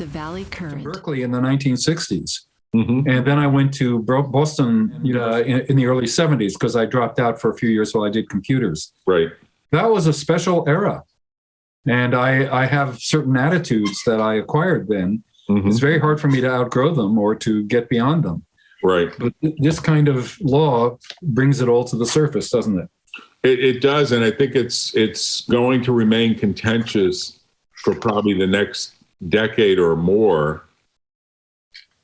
The Valley Current. Berkeley in the 1960s. Mm-hmm. And then I went to Boston in the early 70s because I dropped out for a few years while I did computers. Right. That was a special era. And I have certain attitudes that I acquired then. Mm-hmm. It's very hard for me to outgrow them or to get beyond them. Right. But this kind of law brings it all to the surface, doesn't it? It does. And I think it's going to remain contentious for probably the next decade or more,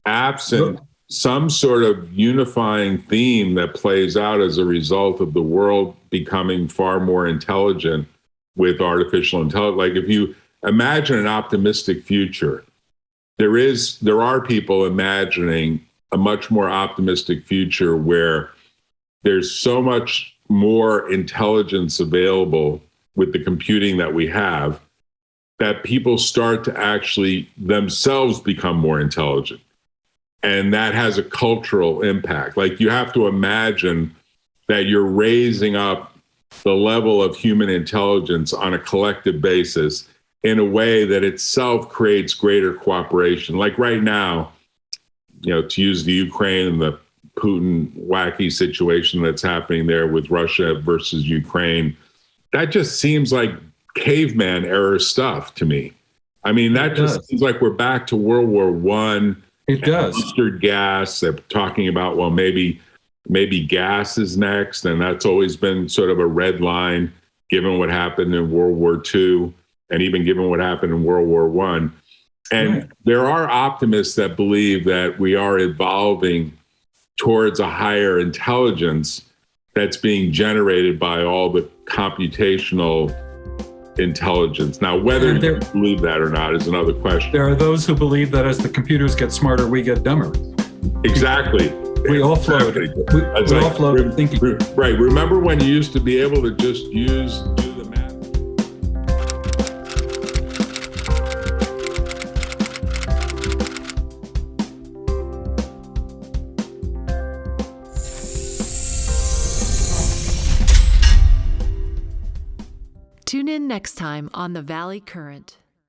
absent some sort of unifying theme that plays out as a result of the world becoming far more intelligent with artificial intelligence. Like if you imagine an optimistic future, there are people imagining a much more optimistic future where there's so much more intelligence available with the computing that we have that people start to actually themselves become more intelligent. And that has a cultural impact. Like you have to imagine that you're raising up the level of human intelligence on a collective basis in a way that itself creates greater cooperation. Like right now, to use the Ukraine and the Putin wacky situation that's happening there with Russia versus Ukraine, that just seems like caveman era stuff to me. I mean, that just seems like we're back to World War I. It does. Mustard gas. They're talking about, well, maybe gas is next. And that's always been sort of a red line, given what happened in World War II and even given what happened in World War I. And there are optimists that believe that we are evolving towards a higher intelligence that's being generated by all the computational intelligence. Now, whether you believe that or not is another question. There are those who believe that as the computers get smarter, we get dumber. Exactly. We all float. We all float thinking. Right. Remember when you used to be able to just do the math? Tune in next time on The Valley Current.